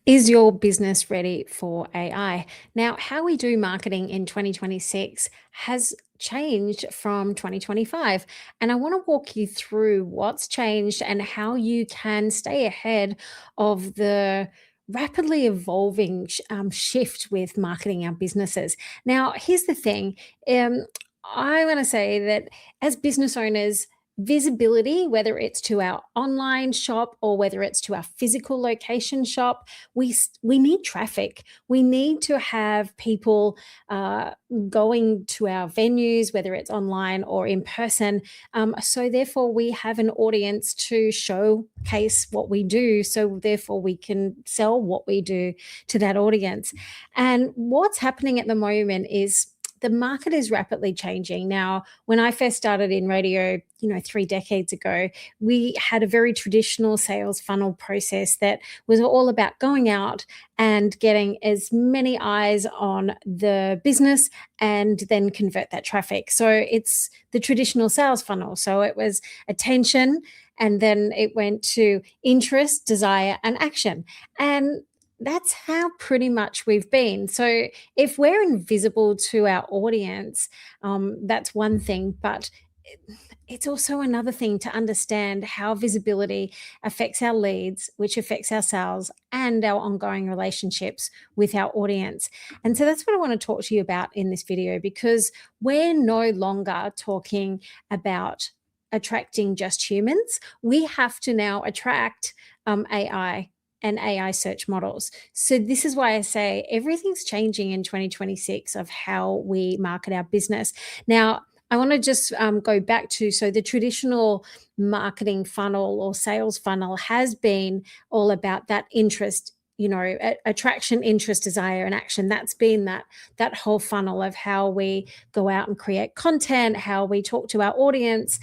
Is your business ready for AI? Now, how we do marketing in 2026 has changed from 2025. And I want to walk you through what's changed and how you can stay ahead of the rapidly evolving shift with marketing our businesses. Now, here's the thing. Um, I want to say that as business owners, visibility, whether it's to our online shop or whether it's to our physical location shop, we need traffic. We need to have people uh, going to our venues, whether it's online or in person. So therefore, we have an audience to showcase what we do. So therefore, we can sell what we do to that audience. And what's happening at the moment is the market is rapidly changing. Now, when I first started in radio, 3 decades ago, we had a very traditional sales funnel process that was all about going out and getting as many eyes on the business and then convert that traffic. So it's the traditional sales funnel. So it was attention, and then it went to interest, desire, and action. And that's how pretty much we've been. So if we're invisible to our audience, that's one thing, but it's also another thing to understand how visibility affects our leads, which affects our sales and our ongoing relationships with our audience. And so that's what I want to talk to you about in this video, because we're no longer talking about attracting just humans. We have to now attract AI and AI search models. So this is why I say everything's changing in 2026 of how we market our business. Now, I want to just go back to, so the traditional marketing funnel or sales funnel has been all about that interest, attraction, interest, desire, and action. That's been that whole funnel of how we go out and create content, how we talk to our audience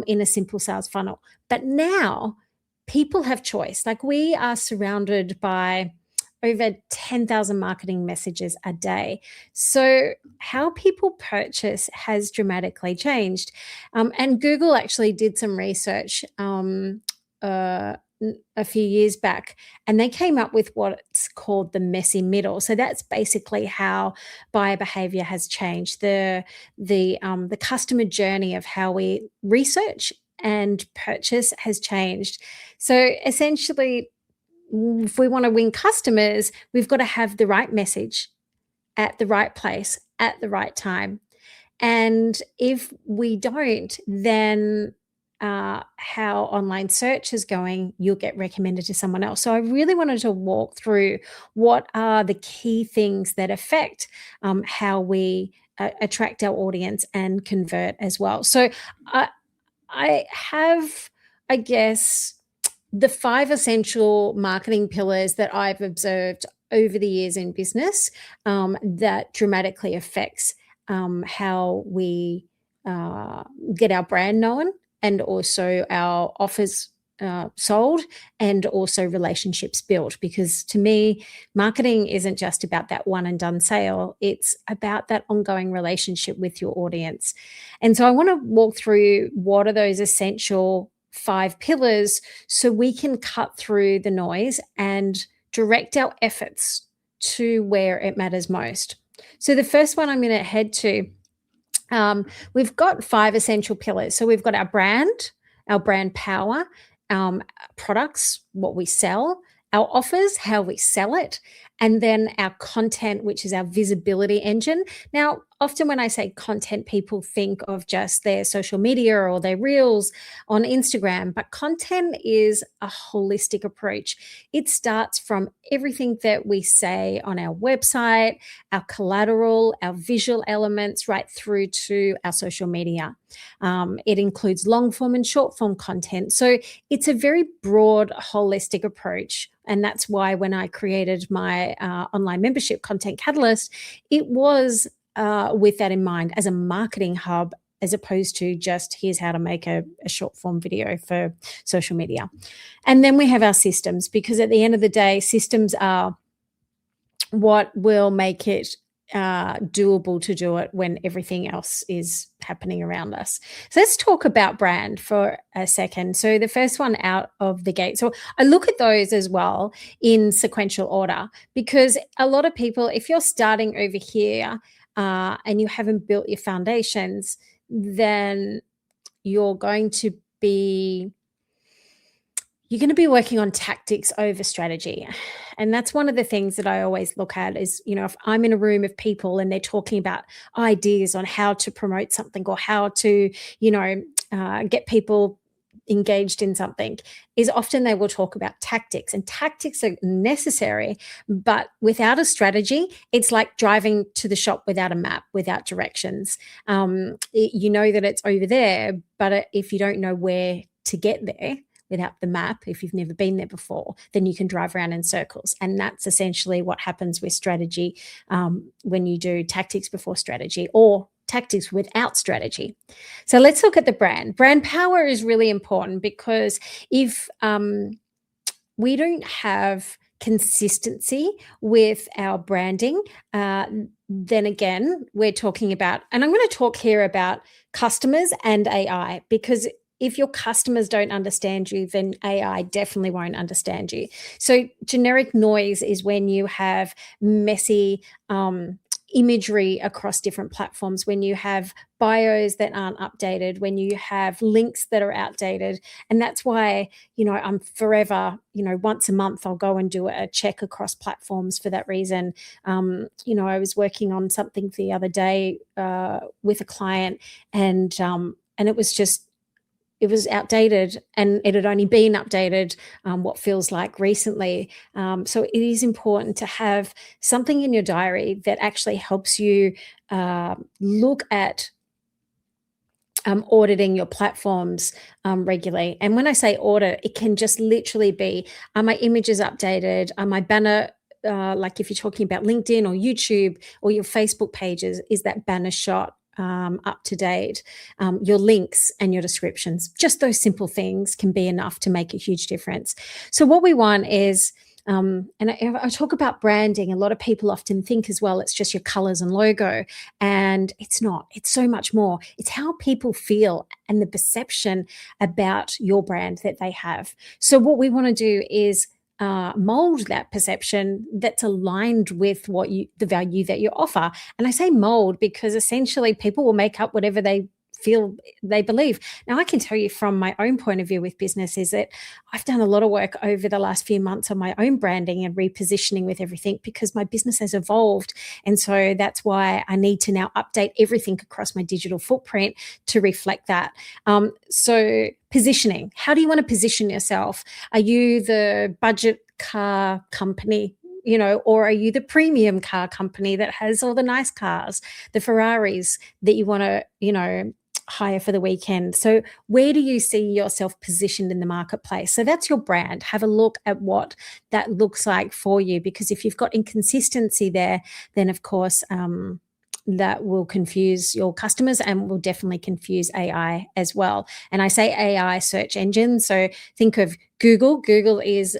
in a simple sales funnel. But now people have choice. Like, we are surrounded by over 10,000 marketing messages a day. So how people purchase has dramatically changed. And Google actually did some research a few years back, and they came up with what's called the messy middle. So that's basically how buyer behavior has changed. The customer journey of how we research and purchase has changed. So essentially, if we want to win customers, we've got to have the right message at the right place at the right time. And if we don't, then how online search is going, you'll get recommended to someone else. So I really wanted to walk through what are the key things that affect how we attract our audience and convert as well. So I have, I guess, the 5 essential marketing pillars that I've observed over the years in business that dramatically affects how we get our brand known, and also our offers sold, and also relationships built. Because to me, marketing isn't just about that one and done sale, it's about that ongoing relationship with your audience. And so I want to walk through what are those essential 5 pillars so we can cut through the noise and direct our efforts to where it matters most. So the first one I'm going to head to, we've got 5 essential pillars. So we've got our brand power, products, what we sell, our offers, how we sell it, and then our content, which is our visibility engine. Now, often when I say content, people think of just their social media or their reels on Instagram, but content is a holistic approach. It starts from everything that we say on our website, our collateral, our visual elements, right through to our social media. It includes long form and short form content. So it's a very broad, holistic approach. And that's why when I created my online membership Content Catalyst, it was with that in mind, as a marketing hub, as opposed to just here's how to make a short form video for social media. And then we have our systems, because at the end of the day, systems are what will make it doable to do it when everything else is happening around us. So let's talk about brand for a second. So the first one out of the gate. So I look at those as well in sequential order, because a lot of people, if you're starting over here and you haven't built your foundations, then you're going to be you're going to be working on tactics over strategy. And that's one of the things that I always look at is, if I'm in a room of people and they're talking about ideas on how to promote something or how to, get people engaged in something, is often they will talk about tactics, and tactics are necessary, but without a strategy, it's like driving to the shop without a map, without directions. You know that it's over there, but if you don't know where to get there, without the map, if you've never been there before, then you can drive around in circles. And that's essentially what happens with strategy when you do tactics before strategy, or tactics without strategy. So let's look at the brand. Brand power is really important, because if we don't have consistency with our branding, then again, we're talking about, and I'm going to talk here about customers and AI, because if your customers don't understand you, then AI definitely won't understand you. So generic noise is when you have messy imagery across different platforms, when you have bios that aren't updated, when you have links that are outdated. And that's why, I'm forever, once a month, I'll go and do a check across platforms for that reason. I was working on something the other day with a client, and it was outdated, and it had only been updated what feels like recently. So it is important to have something in your diary that actually helps you look at auditing your platforms regularly. And when I say audit, it can just literally be, are my images updated? Are my banner, like if you're talking about LinkedIn or YouTube or your Facebook pages, is that banner shot up to date? Your links and your descriptions, just those simple things can be enough to make a huge difference. So what we want is, and I talk about branding, a lot of people often think as well, it's just your colors and logo, and it's not. It's so much more. It's how people feel and the perception about your brand that they have. So what we want to do is mold that perception that's aligned with the value that you offer. And I say mold because essentially people will make up whatever they feel they believe. Now, I can tell you from my own point of view with business is that I've done a lot of work over the last few months on my own branding and repositioning with everything, because my business has evolved. And so that's why I need to now update everything across my digital footprint to reflect that. So positioning, how do you want to position yourself? Are you the budget car company, or are you the premium car company that has all the nice cars, the Ferraris that you want to, hire for the weekend? So where do you see yourself positioned in the marketplace? So that's your brand. Have a look at what that looks like for you, because if you've got inconsistency there, then of course, that will confuse your customers and will definitely confuse AI as well. And I say AI search engine, so think of Google. Google is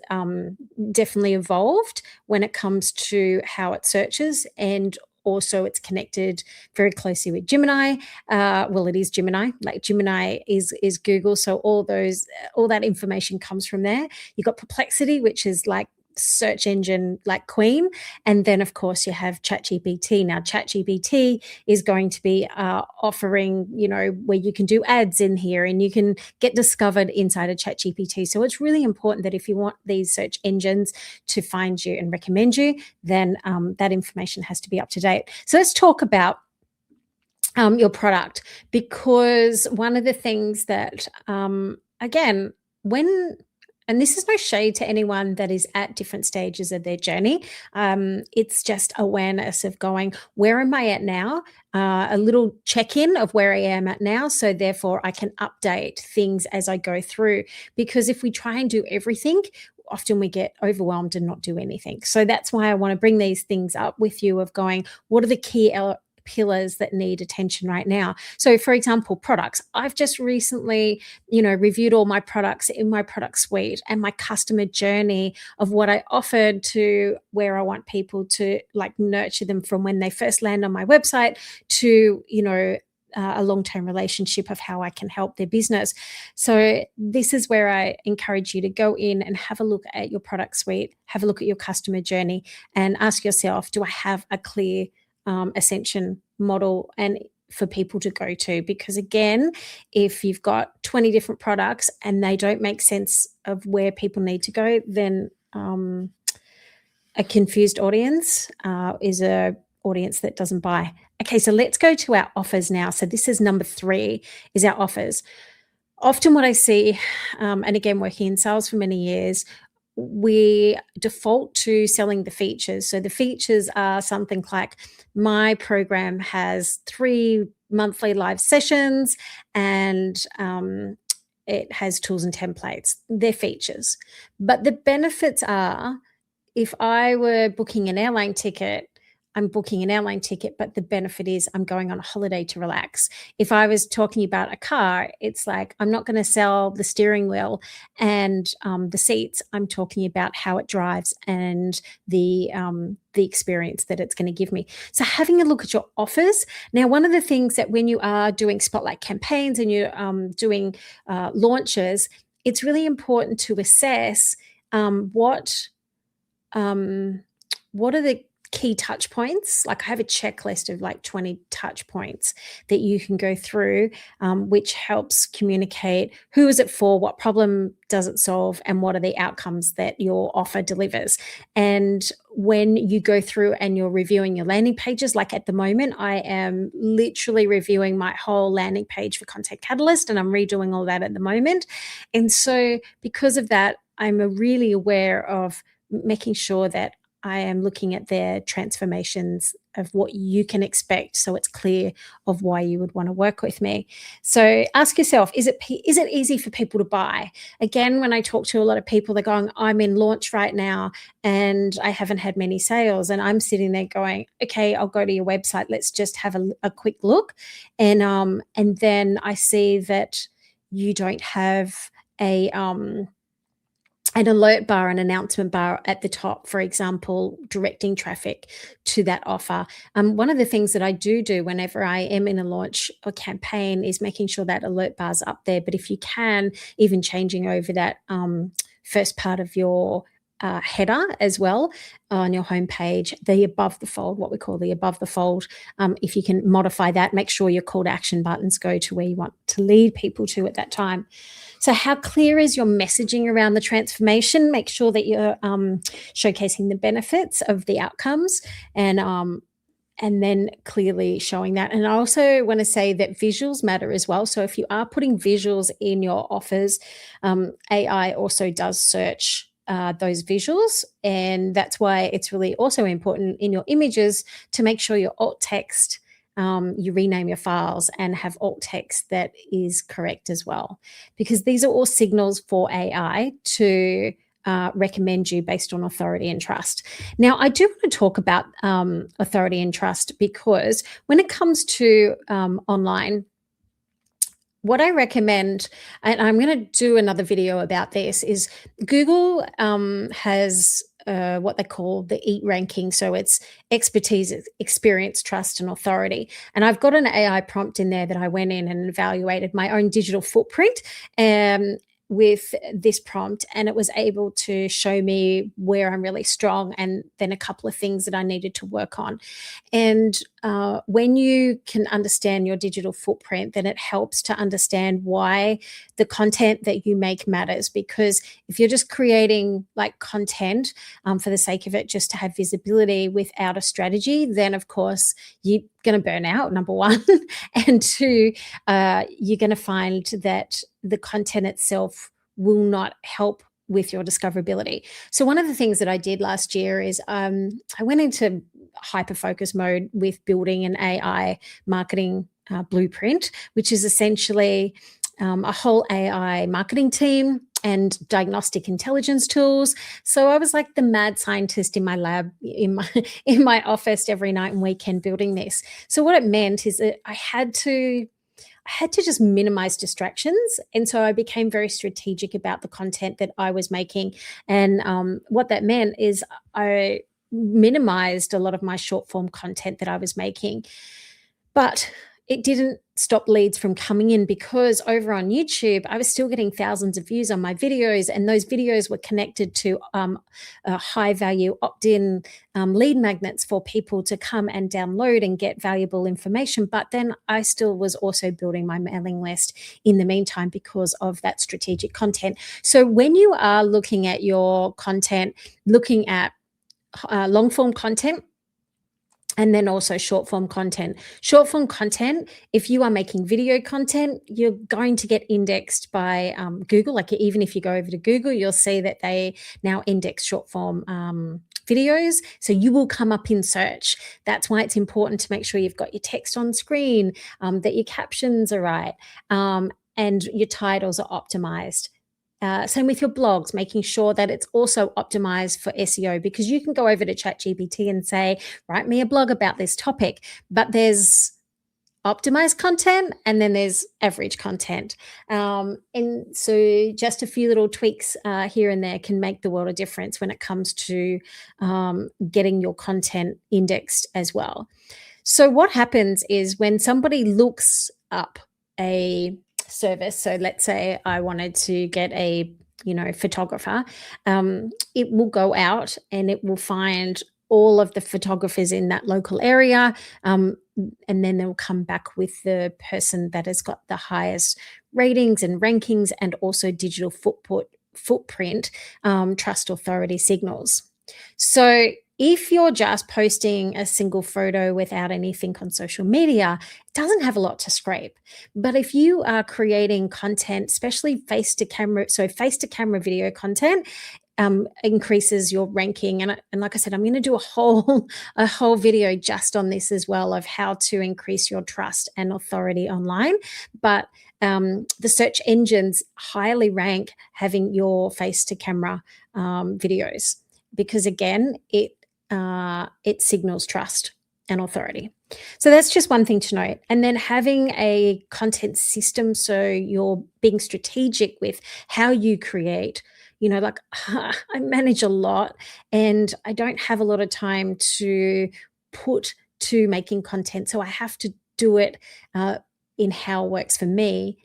definitely evolved when it comes to how it searches, and also it's connected very closely with Gemini. Well, it is Gemini. Like Gemini is Google, so all that information comes from there. You've got Perplexity, which is like search engine like queen, and then of course you have ChatGPT. Now ChatGPT is going to be offering, where you can do ads in here and you can get discovered inside of ChatGPT. So it's really important that if you want these search engines to find you and recommend you, then that information has to be up to date. So let's talk about your product, because one of the things that again, and this is no shade to anyone that is at different stages of their journey. It's just awareness of going, where am I at now? A little check-in of where I am at now. So therefore I can update things as I go through, because if we try and do everything, often we get overwhelmed and not do anything. So that's why I want to bring these things up with you of going, what are the pillars that need attention right now. So, for example, products. I've just recently, reviewed all my products in my product suite and my customer journey of what I offered to where I want people to like nurture them from when they first land on my website to, a long term relationship of how I can help their business. So, this is where I encourage you to go in and have a look at your product suite, have a look at your customer journey, and ask yourself, do I have a clear ascension model and for people to go to? Because again, if you've got 20 different products and they don't make sense of where people need to go, then a confused audience is a audience that doesn't buy. Okay, so let's go to our offers now. So this is number 3, is our offers. Often what I see, and again, working in sales for many years, we default to selling the features. So the features are something like, my program has 3 monthly live sessions and it has tools and templates. They're features. But the benefits are, if I were booking an airline ticket, I'm booking an airline ticket, but the benefit is I'm going on a holiday to relax. If I was talking about a car, it's like, I'm not going to sell the steering wheel and the seats. I'm talking about how it drives and the experience that it's going to give me. So having a look at your offers. Now, one of the things that when you are doing spotlight campaigns and you're doing launches, it's really important to assess what are the key touch points. Like, I have a checklist of like 20 touch points that you can go through, which helps communicate who is it for, what problem does it solve, and what are the outcomes that your offer delivers. And when you go through and you're reviewing your landing pages, like at the moment, I am literally reviewing my whole landing page for Content Catalyst, and I'm redoing all that at the moment. And so because of that, I'm really aware of making sure that I am looking at their transformations of what you can expect, so it's clear of why you would want to work with me. So ask yourself, is it easy for people to buy? Again, when I talk to a lot of people, they're going, I'm in launch right now and I haven't had many sales. And I'm sitting there going, okay, I'll go to your website. Let's just have a quick look. And then I see that you don't have an alert bar, an announcement bar at the top, for example, directing traffic to that offer. One of the things that I do whenever I am in a launch or campaign is making sure that alert bar's up there. But if you can, even changing over that first part of your header as well on your homepage, the above the fold, what we call the above the fold. If you can modify that, make sure your call to action buttons go to where you want to lead people to at that time. So how clear is your messaging around the transformation? Make sure that you're showcasing the benefits of the outcomes and then clearly showing that. And I also want to say that visuals matter as well. So if you are putting visuals in your offers, AI also does search those visuals. And that's why it's really also important in your images to make sure your alt text, you rename your files and have alt text that is correct as well, because these are all signals for AI to recommend you based on authority and trust. Now, I do want to talk about authority and trust, because when it comes to online, what I recommend, and I'm going to do another video about this, is Google has what they call the EAT ranking. So it's expertise, experience, trust, and authority. And I've got an AI prompt in there that I went in and evaluated my own digital footprint with this prompt, and it was able to show me where I'm really strong and then a couple of things that I needed to work on. And when you can understand your digital footprint, then it helps to understand why the content that you make matters. Because if you're just creating like content for the sake of it, just to have visibility without a strategy, then of course you're going to burn out, number one. And two, you're going to find that the content itself will not help with your discoverability. So one of the things that I did last year is I went into hyper-focus mode with building an AI marketing blueprint, which is essentially a whole AI marketing team, and diagnostic intelligence tools. So I was like the mad scientist in my lab, in my in my office every night and weekend building this. So what it meant is that I had to just minimize distractions. And so I became very strategic about the content that I was making. And what that meant is I minimized a lot of my short form content that I was making. But it didn't stop leads from coming in, because over on YouTube, I was still getting thousands of views on my videos, and those videos were connected to high value opt in lead magnets for people to come and download and get valuable information. But then I still was also building my mailing list in the meantime because of that strategic content. So when you are looking at your content, looking at long form content, and then also short form content. Short form content, if you are making video content, you're going to get indexed by Google. Like, even if you go over to Google, you'll see that they now index short form videos. So you will come up in search. That's why it's important to make sure you've got your text on screen, that your captions are right, and your titles are optimized. Same with your blogs, making sure that it's also optimized for SEO, because you can go over to ChatGPT and say, write me a blog about this topic, but there's optimized content and then there's average content. And so just a few little tweaks here and there can make the world of difference when it comes to getting your content indexed as well. So what happens is when somebody looks up a service, so let's say I wanted to get a photographer, it will go out and it will find all of the photographers in that local area, and then they'll come back with the person that has got the highest ratings and rankings, and also digital footprint, trust authority signals. So if you're just posting a single photo without anything on social media, it doesn't have a lot to scrape. But if you are creating content, especially face to camera video content, increases your ranking. And like I said, I'm going to do a whole video just on this as well, of how to increase your trust and authority online. But the search engines highly rank having your face to camera videos, because again, it signals trust and authority. So that's just one thing to note. And then having a content system, so you're being strategic with how you create. Like, I manage a lot and I don't have a lot of time to put to making content. So I have to do it in how it works for me,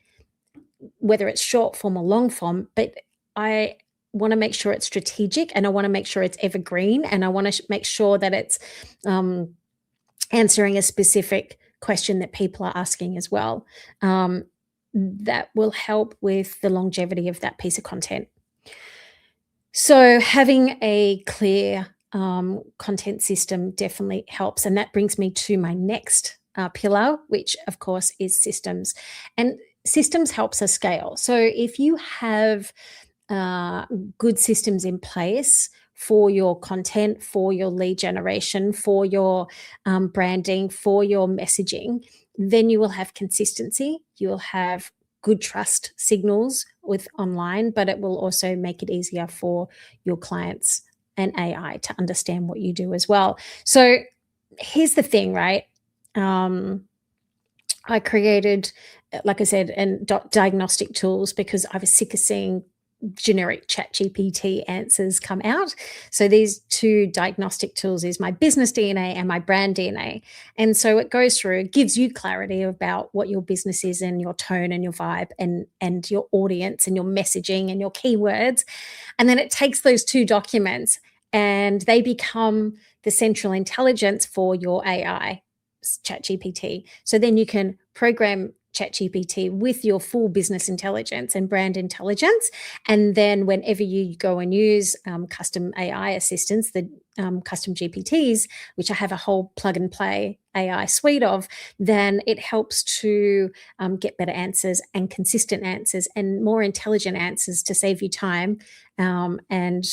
whether it's short form or long form. But I want to make sure it's strategic, and I want to make sure it's evergreen, and I want to make sure that it's answering a specific question that people are asking as well. That will help with the longevity of that piece of content. So having a clear content system definitely helps. And that brings me to my next pillar, which of course is systems. And systems helps us scale. So if you have good systems in place for your content, for your lead generation, for your branding, for your messaging, then you will have consistency. You'll have good trust signals with online, but it will also make it easier for your clients and AI to understand what you do as well. So here's the thing, right? I created, like I said, diagnostic tools because I was sick of seeing generic ChatGPT answers come out. So these two diagnostic tools is my business DNA and my brand DNA. And so it goes through, it gives you clarity about what your business is and your tone and your vibe and your audience and your messaging and your keywords. And then it takes those two documents and they become the central intelligence for your AI, ChatGPT. So then you can program ChatGPT with your full business intelligence and brand intelligence. And then whenever you go and use custom AI assistants, the custom GPTs, which I have a whole plug and play AI suite of, then it helps to get better answers and consistent answers and more intelligent answers to save you time. And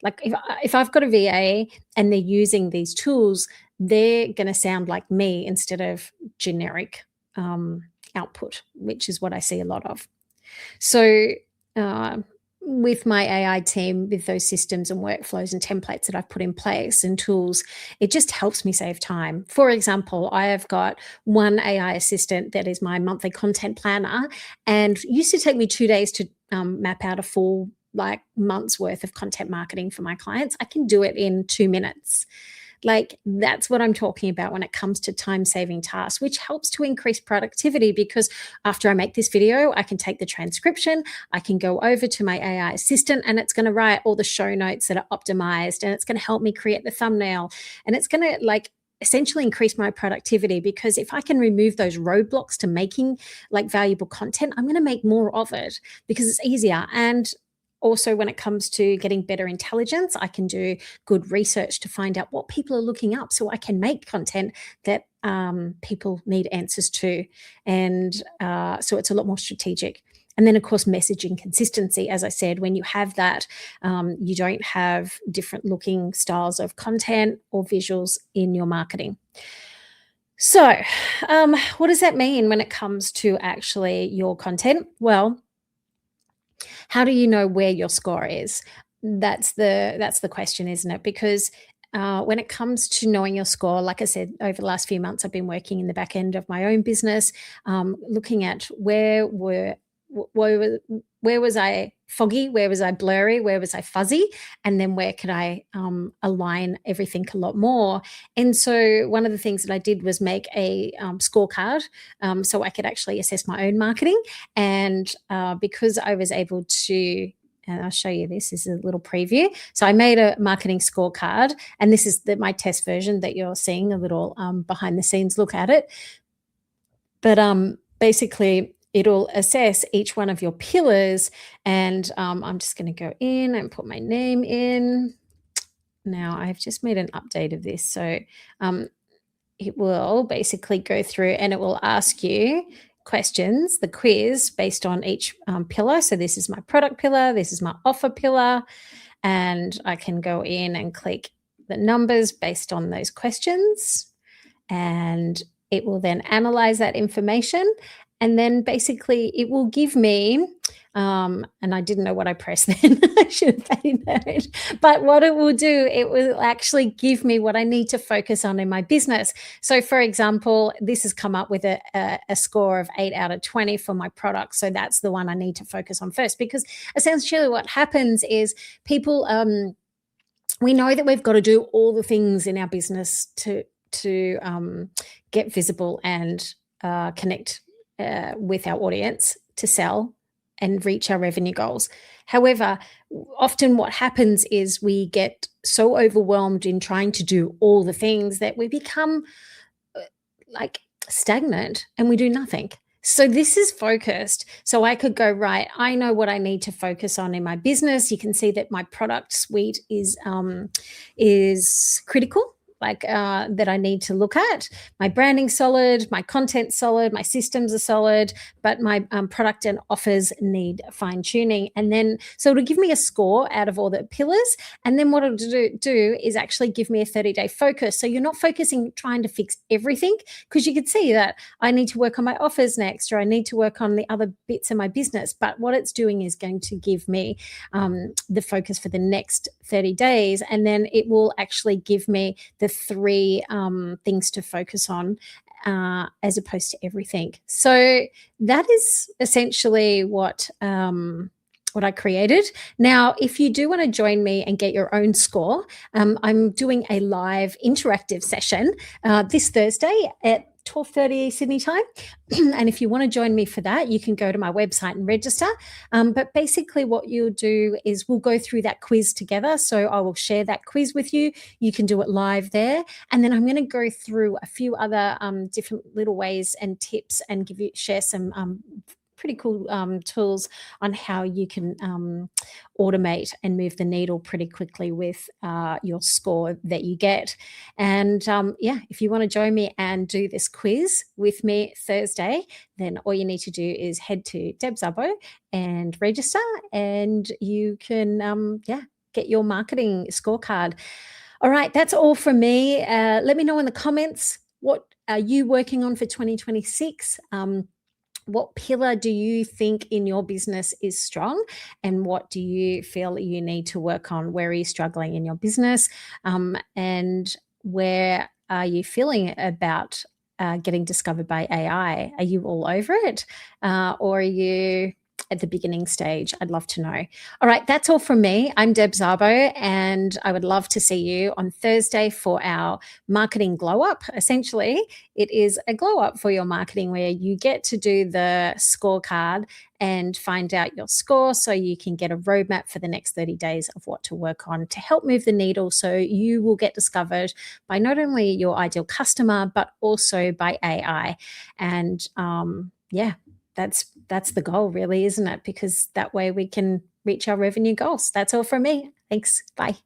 like if I've got a VA and they're using these tools, they're going to sound like me instead of generic output, which is what I see a lot of. So with my AI team, with those systems and workflows and templates that I've put in place and tools, it just helps me save time. For example, I have got one AI assistant that is my monthly content planner, and it used to take me 2 days to map out a full like month's worth of content marketing for my clients. I can do it in 2 minutes. Like, that's what I'm talking about when it comes to time saving tasks, which helps to increase productivity because after I make this video, I can take the transcription, I can go over to my AI assistant, and it's going to write all the show notes that are optimized, and it's going to help me create the thumbnail, and it's going to like essentially increase my productivity because if I can remove those roadblocks to making like valuable content, I'm going to make more of it because it's easier. And also, when it comes to getting better intelligence, I can do good research to find out what people are looking up so I can make content that people need answers to. And so it's a lot more strategic. And then, of course, messaging consistency. As I said, when you have that, you don't have different looking styles of content or visuals in your marketing. So, what does that mean when it comes to actually your content? Well, how do you know where your score is? That's the question, isn't it? Because when it comes to knowing your score, like I said, over the last few months, I've been working in the back end of my own business, looking at where, where was I foggy, where was I blurry, where was I fuzzy, and then where could I align everything a lot more. And so one of the things that I did was make a scorecard so I could actually assess my own marketing. And because I was able to, and I'll show you this. This is a little preview. So I made a marketing scorecard, and this is my test version that you're seeing, a little behind the scenes look at it. But basically, it'll assess each one of your pillars. And I'm just going to go in and put my name in. Now, I've just made an update of this. So it will basically go through and it will ask you questions, the quiz based on each pillar. So this is my product pillar, this is my offer pillar, and I can go in and click the numbers based on those questions, and it will then analyze that information, and then basically it will give me and I didn't know what I pressed then. I should have made that. But what it will do, it will actually give me what I need to focus on in my business. So, for example, this has come up with a score of 8 out of 20 for my product. So that's the one I need to focus on first, because essentially what happens is people, we know that we've got to do all the things in our business to get visible and connect with our audience to sell and reach our revenue goals. However, often what happens is we get so overwhelmed in trying to do all the things that we become like stagnant and we do nothing. So this is focused. So I could go, right, I know what I need to focus on in my business. You can see that my product suite is critical, like that I need to look at. My branding's solid, my content's solid, my systems are solid, but my product and offers need fine tuning. And then, so it'll give me a score out of all the pillars. And then what it'll do is actually give me a 30-day focus. So you're not focusing, trying to fix everything, because you could see that I need to work on my offers next, or I need to work on the other bits of my business. But what it's doing is going to give me the focus for the next 30 days. And then it will actually give me the 3 things to focus on as opposed to everything. So that is essentially what I created. Now, if you do want to join me and get your own score, I'm doing a live interactive session this Thursday at 12:30 Sydney time. And if you want to join me for that, you can go to my website and register. But basically what you'll do is we'll go through that quiz together. So I will share that quiz with you. You can do it live there. And then I'm going to go through a few other different little ways and tips and share some pretty cool tools on how you can automate and move the needle pretty quickly with your score that you get. And yeah, if you want to join me and do this quiz with me Thursday, then all you need to do is head to Deb's Abo and register, and you can get your marketing scorecard. All right, that's all from me. Let me know in the comments, what are you working on for 2026? What pillar do you think in your business is strong, and what do you feel you need to work on? Where are you struggling in your business, and where are you feeling about getting discovered by AI? Are you all over it, or are you at the beginning stage? I'd love to know. All right, that's all from me. I'm Deb Szabo, and I would love to see you on Thursday for our marketing glow up. Essentially, it is a glow up for your marketing where you get to do the scorecard and find out your score so you can get a roadmap for the next 30 days of what to work on to help move the needle so you will get discovered by not only your ideal customer but also by AI. And yeah, that's the goal really, isn't it? Because that way we can reach our revenue goals. That's all from me. Thanks. Bye.